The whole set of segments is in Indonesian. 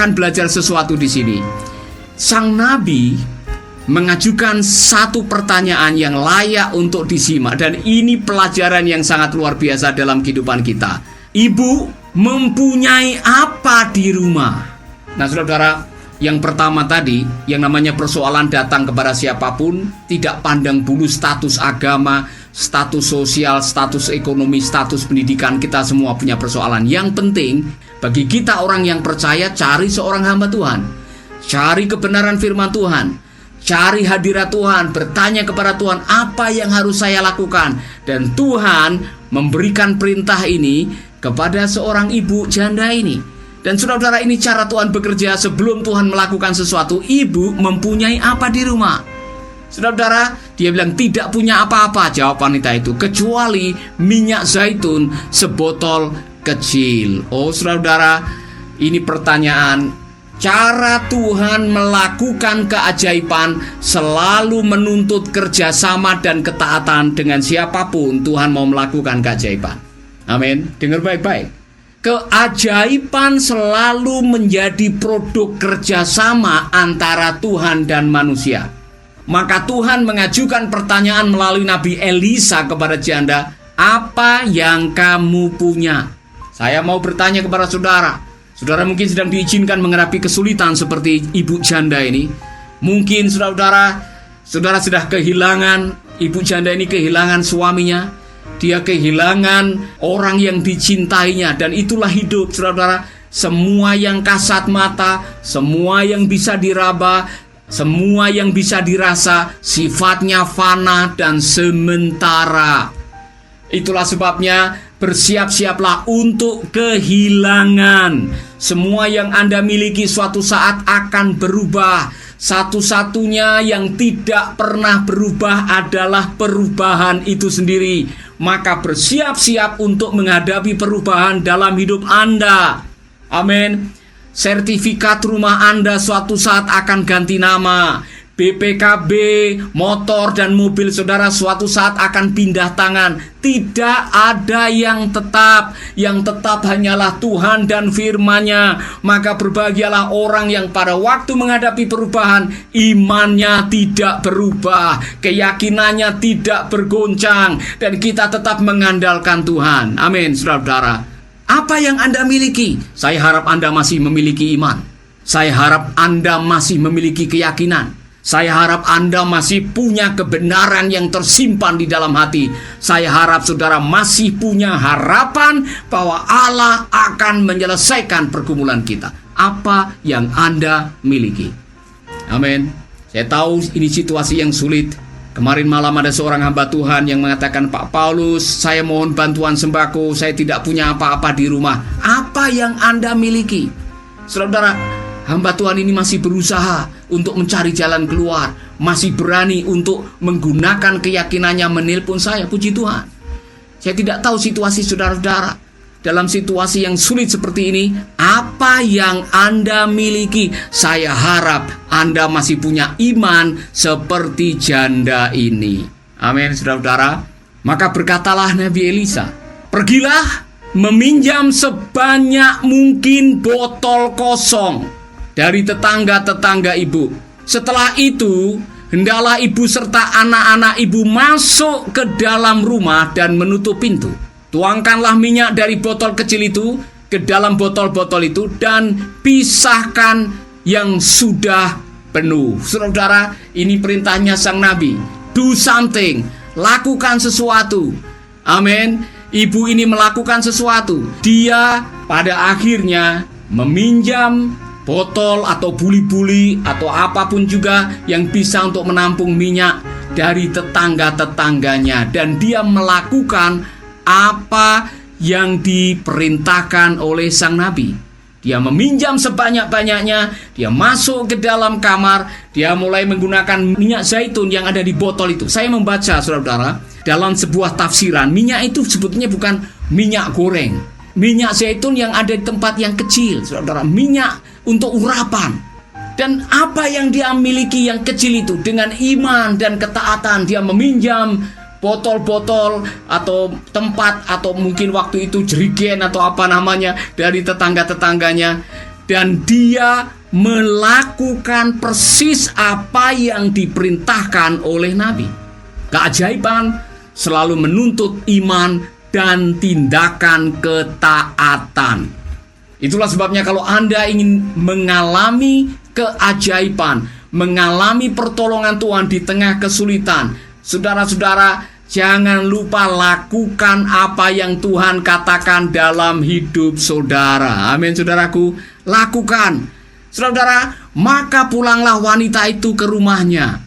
akan belajar sesuatu di sini. Sang nabi mengajukan satu pertanyaan yang layak untuk disimak, dan ini pelajaran yang sangat luar biasa dalam kehidupan kita. Ibu mempunyai apa di rumah? Nah, saudara, yang pertama tadi, yang namanya persoalan datang kepada siapapun, tidak pandang bulu status agama, status sosial, status ekonomi, status pendidikan, kita semua punya persoalan. Yang penting, bagi kita orang yang percaya, cari seorang hamba Tuhan, cari kebenaran firman Tuhan, cari hadirat Tuhan, bertanya kepada Tuhan, apa yang harus saya lakukan? Dan Tuhan memberikan perintah ini kepada seorang ibu janda ini. Dan saudara-saudara, ini cara Tuhan bekerja. Sebelum Tuhan melakukan sesuatu, ibu mempunyai apa di rumah? Saudara-saudara, dia bilang tidak punya apa-apa, jawab wanita itu, kecuali minyak zaitun sebotol kecil. Oh saudara-saudara, ini pertanyaan. Cara Tuhan melakukan keajaiban selalu menuntut kerjasama dan ketaatan dengan siapapun Tuhan mau melakukan keajaiban. Amin. Dengar baik-baik. Keajaiban selalu menjadi produk kerjasama antara Tuhan dan manusia. Maka Tuhan mengajukan pertanyaan melalui Nabi Elisa kepada janda, apa yang kamu punya? Saya mau bertanya kepada saudara. Saudara mungkin sedang diizinkan menghadapi kesulitan seperti ibu janda ini. Mungkin saudara sudah kehilangan, ibu janda ini kehilangan suaminya. Dia kehilangan orang yang dicintainya. Dan itulah hidup saudara. Semua yang kasat mata, semua yang bisa diraba, semua yang bisa dirasa, sifatnya fana dan sementara. Itulah sebabnya bersiap-siaplah untuk kehilangan. Semua yang Anda miliki suatu saat akan berubah. Satu-satunya yang tidak pernah berubah adalah perubahan itu sendiri. Maka bersiap-siap untuk menghadapi perubahan dalam hidup Anda. Amin. Sertifikat rumah Anda suatu saat akan ganti nama. BPKB, motor dan mobil saudara suatu saat akan pindah tangan. Tidak ada yang tetap. Yang tetap hanyalah Tuhan dan firman-Nya. Maka berbahagialah orang yang pada waktu menghadapi perubahan, imannya tidak berubah, keyakinannya tidak bergoncang, dan kita tetap mengandalkan Tuhan. Amin, saudara-saudara. Apa yang Anda miliki? Saya harap Anda masih memiliki iman. Saya harap Anda masih memiliki keyakinan. Saya harap Anda masih punya kebenaran yang tersimpan di dalam hati. Saya harap saudara masih punya harapan bahwa Allah akan menyelesaikan pergumulan kita. Apa yang Anda miliki? Amin. Saya tahu ini situasi yang sulit. Kemarin malam ada seorang hamba Tuhan yang mengatakan, Pak Paulus, saya mohon bantuan sembako. Saya tidak punya apa-apa di rumah. Apa yang Anda miliki? Saudara, hamba Tuhan ini masih berusaha untuk mencari jalan keluar, masih berani untuk menggunakan keyakinannya menelpon saya. Puji Tuhan. Saya tidak tahu situasi saudara-saudara dalam situasi yang sulit seperti ini. Apa yang Anda miliki? Saya harap Anda masih punya iman seperti janda ini. Amin, saudara-saudara. Maka berkatalah Nabi Elisa, pergilah meminjam sebanyak mungkin botol kosong dari tetangga-tetangga ibu. Setelah itu, hendaklah ibu serta anak-anak ibu masuk ke dalam rumah dan menutup pintu. Tuangkanlah minyak dari botol kecil itu ke dalam botol-botol itu dan pisahkan yang sudah penuh. Saudara, ini perintahnya sang nabi. Do something, lakukan sesuatu. Amin. Ibu ini melakukan sesuatu. Dia pada akhirnya meminjam botol atau buli-buli atau apapun juga yang bisa untuk menampung minyak dari tetangga-tetangganya, dan dia melakukan apa yang diperintahkan oleh sang nabi. Dia meminjam sebanyak-banyaknya, dia masuk ke dalam kamar, dia mulai menggunakan minyak zaitun yang ada di botol itu. Saya membaca saudara-saudara, dalam sebuah tafsiran, minyak itu sebetulnya bukan minyak goreng. Minyak zaitun yang ada di tempat yang kecil, saudara, minyak untuk urapan. Dan apa yang dia miliki yang kecil itu, dengan iman dan ketaatan, dia meminjam botol-botol atau tempat atau mungkin waktu itu jerigen atau apa namanya dari tetangga-tetangganya. dan dia melakukan persis apa yang diperintahkan oleh Nabi. Keajaiban selalu menuntut iman dan tindakan ketaatan. Itulah sebabnya kalau Anda ingin mengalami keajaiban, mengalami pertolongan Tuhan di tengah kesulitan, saudara-saudara, jangan lupa lakukan apa yang Tuhan katakan dalam hidup saudara. Amin, saudaraku. Lakukan. Saudara, maka pulanglah wanita itu ke rumahnya.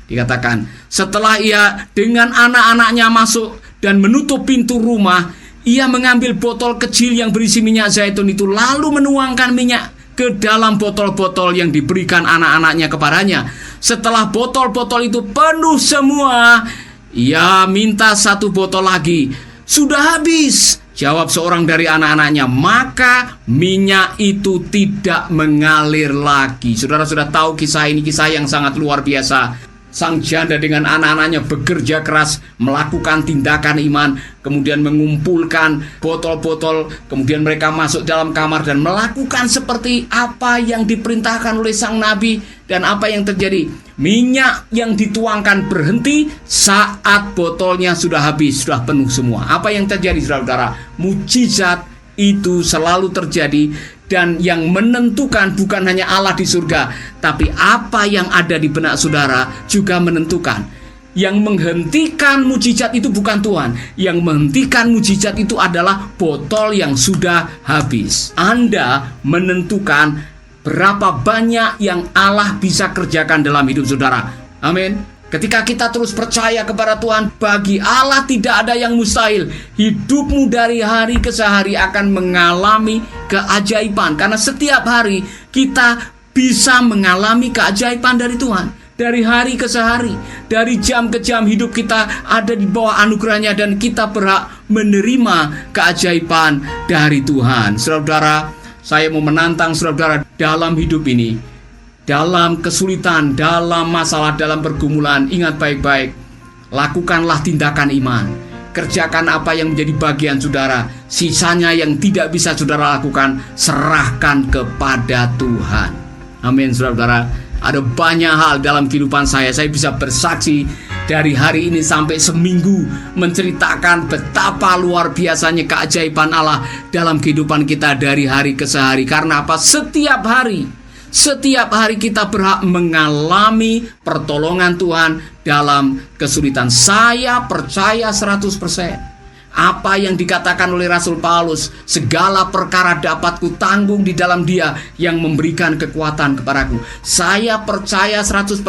Dikatakan, setelah ia dengan anak-anaknya masuk dan menutup pintu rumah, ia mengambil botol kecil yang berisi minyak zaitun itu, lalu menuangkan minyak ke dalam botol-botol yang diberikan anak-anaknya kepadanya. Setelah botol-botol itu penuh semua, ia minta 1 botol lagi. Sudah habis, jawab seorang dari anak-anaknya. Maka minyak itu tidak mengalir lagi. Saudara sudah tahu kisah ini, kisah yang sangat luar biasa. Sang janda dengan anak-anaknya bekerja keras melakukan tindakan iman, kemudian mengumpulkan botol-botol, kemudian mereka masuk dalam kamar dan melakukan seperti apa yang diperintahkan oleh sang nabi. Dan apa yang terjadi? Minyak yang dituangkan berhenti saat botolnya sudah habis, sudah penuh semua. Apa yang terjadi, saudara-saudara? Mujizat itu selalu terjadi. Dan yang menentukan bukan hanya Allah di surga, tapi apa yang ada di benak saudara juga menentukan. Yang menghentikan mujizat itu bukan Tuhan. Yang menghentikan mujizat itu adalah botol yang sudah habis. Anda menentukan berapa banyak yang Allah bisa kerjakan dalam hidup saudara. Amin. Ketika kita terus percaya kepada Tuhan, bagi Allah tidak ada yang mustahil. Hidupmu dari hari ke hari akan mengalami keajaiban. Karena setiap hari kita bisa mengalami keajaiban dari Tuhan. Dari hari ke hari, dari jam ke jam hidup kita ada di bawah anugerahnya. Dan kita berhak menerima keajaiban dari Tuhan. Saudara-saudara, saya mau menantang saudara-saudara dalam hidup ini. Dalam kesulitan, dalam masalah, dalam pergumulan, ingat baik-baik, lakukanlah tindakan iman. Kerjakan apa yang menjadi bagian saudara. Sisanya yang tidak bisa saudara lakukan, serahkan kepada Tuhan. Amin, saudara-saudara. Ada banyak hal dalam kehidupan saya bisa bersaksi dari hari ini sampai seminggu menceritakan betapa luar biasanya keajaiban Allah dalam kehidupan kita dari hari ke hari. Karena apa? Setiap hari kita berhak mengalami pertolongan Tuhan dalam kesulitan. Saya percaya 100%. Apa yang dikatakan oleh Rasul Paulus, segala perkara dapat kutanggung di dalam Dia yang memberikan kekuatan kepadaku. Saya percaya 100%.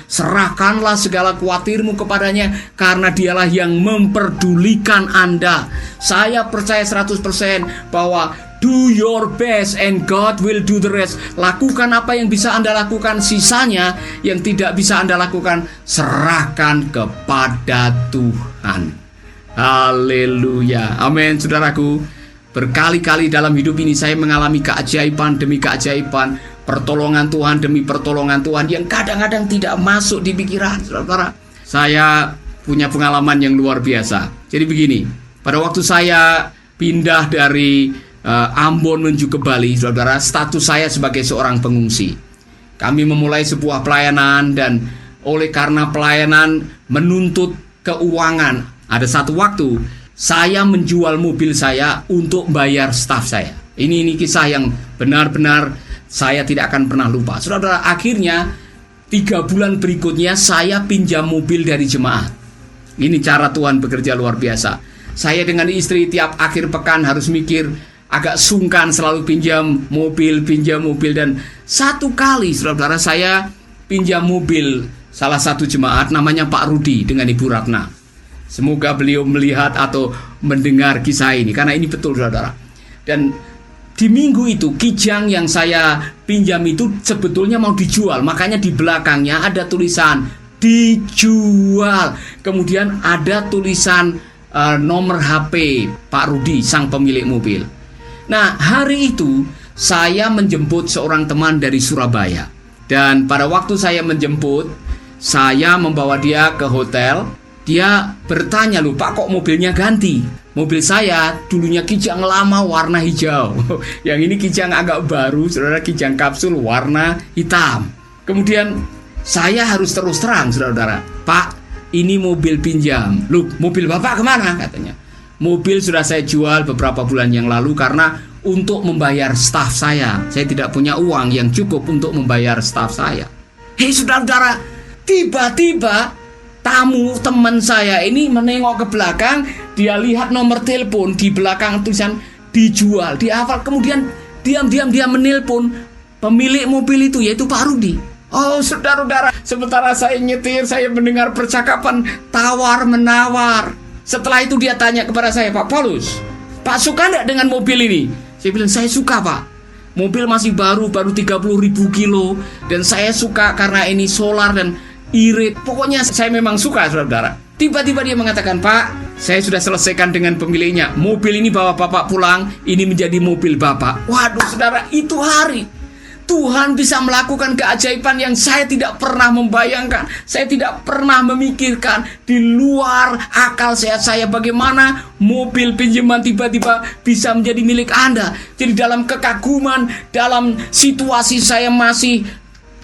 Serahkanlah segala khawatirmu kepadanya, karena Dialah yang memperdulikan Anda. Saya percaya 100% bahwa do your best and God will do the rest. Lakukan apa yang bisa Anda lakukan. Sisanya yang tidak bisa Anda lakukan, serahkan kepada Tuhan. Haleluya. Amin, saudaraku. Berkali-kali dalam hidup ini saya mengalami keajaiban demi keajaiban, pertolongan Tuhan demi pertolongan Tuhan yang kadang-kadang tidak masuk di pikiran, saudara. Saya punya pengalaman yang luar biasa. Jadi begini, pada waktu saya pindah dari Ambon menuju ke Bali, saudara, status saya sebagai seorang pengungsi. Kami memulai sebuah pelayanan, dan oleh karena pelayanan menuntut keuangan, ada satu waktu saya menjual mobil saya untuk bayar staf saya. Ini kisah yang benar-benar saya tidak akan pernah lupa. Saudara, akhirnya 3 bulan berikutnya saya pinjam mobil dari jemaat. Ini cara Tuhan bekerja luar biasa. Saya dengan istri tiap akhir pekan harus mikir, agak sungkan selalu pinjam mobil. Dan satu kali, saudara, saya pinjam mobil salah satu jemaat namanya Pak Rudi dengan Ibu Ratna. Semoga beliau melihat atau mendengar kisah ini, karena ini betul, saudara. Dan di minggu itu Kijang yang saya pinjam itu sebetulnya mau dijual. Makanya di belakangnya ada tulisan dijual. Kemudian ada tulisan nomor HP Pak Rudi, sang pemilik mobil. Nah, hari itu saya menjemput seorang teman dari Surabaya. Dan pada waktu saya menjemput, saya membawa dia ke hotel. Dia bertanya, loh Pak, kok mobilnya ganti? Mobil saya dulunya kijang lama warna hijau. Yang ini kijang agak baru, saudara, kijang kapsul warna hitam. Kemudian saya harus terus terang, saudara, Pak, ini mobil pinjam. Loh, mobil Bapak kemana? Katanya. Mobil sudah saya jual beberapa bulan yang lalu karena untuk membayar staf saya. Saya tidak punya uang yang cukup untuk membayar staf saya. Hei saudara-saudara, tiba-tiba tamu teman saya ini menengok ke belakang. Dia lihat nomor telepon di belakang tulisan dijual, dihafal. Kemudian diam-diam dia menelpon pemilik mobil itu, yaitu Pak Rudi. Oh saudara-saudara, sementara saya nyetir, saya mendengar percakapan tawar-menawar. Setelah itu dia tanya kepada saya, Pak Paulus, Pak suka enggak dengan mobil ini? Saya bilang, saya suka Pak. Mobil masih baru 30.000 kilo. Dan saya suka karena ini solar dan irit. Pokoknya saya memang suka, saudara-saudara. Tiba-tiba dia mengatakan, Pak, saya sudah selesaikan dengan pemiliknya. Mobil ini bawa Bapak pulang. Ini menjadi mobil Bapak. Waduh saudara, itu hari Tuhan bisa melakukan keajaiban yang saya tidak pernah membayangkan. Saya tidak pernah memikirkan di luar akal sehat saya bagaimana mobil pinjaman tiba-tiba bisa menjadi milik Anda. Jadi dalam kekaguman, dalam situasi saya masih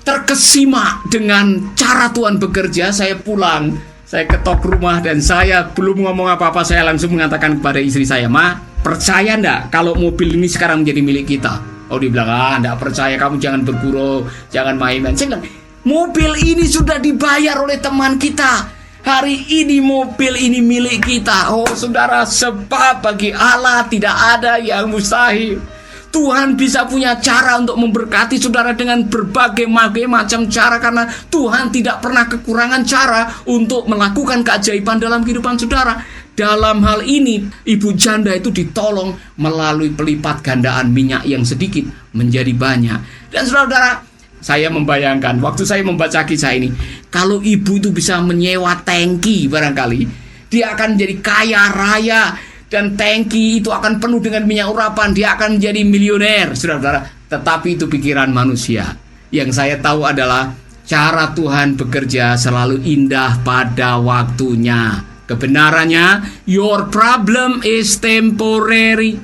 terkesima dengan cara Tuhan bekerja, saya pulang, saya ketok rumah dan saya belum ngomong apa-apa, saya langsung mengatakan kepada istri saya, Ma, percaya enggak kalau mobil ini sekarang menjadi milik kita? Oh, dia bilang, enggak percaya, kamu jangan bergurau, jangan main-main. Saya bilang, mobil ini sudah dibayar oleh teman kita. Hari ini mobil ini milik kita. Oh saudara, sebab bagi Allah tidak ada yang mustahil. Tuhan bisa punya cara untuk memberkati saudara dengan berbagai macam cara, karena Tuhan tidak pernah kekurangan cara untuk melakukan keajaiban dalam kehidupan saudara. Dalam hal ini, ibu janda itu ditolong melalui pelipat gandaan minyak yang sedikit menjadi banyak. Dan saudara-saudara, saya membayangkan waktu saya membaca kisah ini, kalau ibu itu bisa menyewa tangki barangkali, dia akan menjadi kaya raya. Dan tangki itu akan penuh dengan minyak urapan, dia akan menjadi milioner, saudara-saudara. Tetapi itu pikiran manusia. Yang saya tahu adalah cara Tuhan bekerja selalu indah pada waktunya. Kebenarannya, your problem is temporary.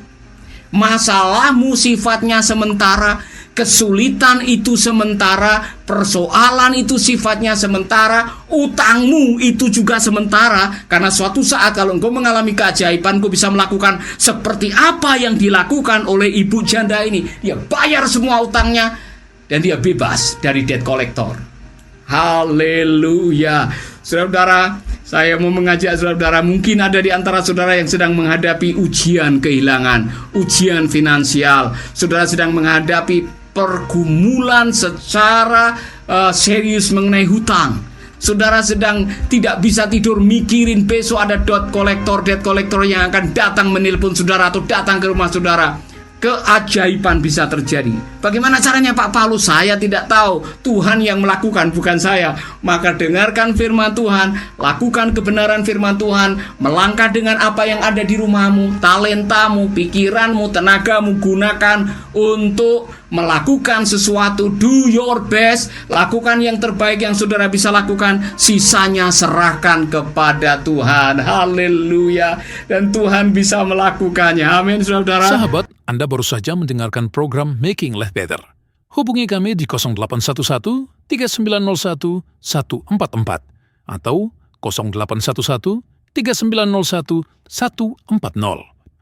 Masalahmu sifatnya sementara, kesulitan itu sementara, persoalan itu sifatnya sementara, utangmu itu juga sementara. Karena suatu saat kalau engkau mengalami keajaiban, engkau bisa melakukan seperti apa yang dilakukan oleh ibu janda ini. Dia bayar semua utangnya dan dia bebas dari debt collector. Haleluya. Saudara-saudara, saya mau mengajak saudara-saudara, mungkin ada di antara saudara yang sedang menghadapi ujian kehilangan, ujian finansial. Saudara sedang menghadapi pergumulan secara serius mengenai hutang. Saudara sedang tidak bisa tidur mikirin besok ada debt collector yang akan datang menelpon saudara atau datang ke rumah saudara. Keajaiban bisa terjadi. Bagaimana caranya Pak Paulus? Saya tidak tahu. Tuhan yang melakukan, bukan saya. Maka dengarkan firman Tuhan, lakukan kebenaran firman Tuhan, melangkah dengan apa yang ada di rumahmu, talentamu, pikiranmu, tenagamu, gunakan untuk melakukan sesuatu. Do your best. Lakukan yang terbaik yang saudara bisa lakukan. Sisanya serahkan kepada Tuhan. Haleluya. Dan Tuhan bisa melakukannya. Amin, saudara. Sahabat, Anda baru saja mendengarkan program Making Life Better. Hubungi kami di 0811 3901 144 atau 0811 3901 140.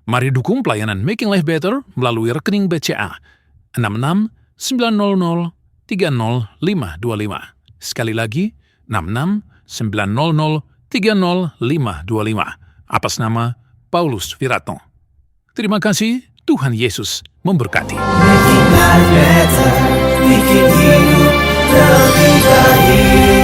Mari dukung pelayanan Making Life Better melalui rekening BCA 6690300525. Sekali lagi, 6690300525. Atas nama Paulus Wiratno. Terima kasih. Tuhan Yesus memberkati. Making life better, bikin hidup lebih baik.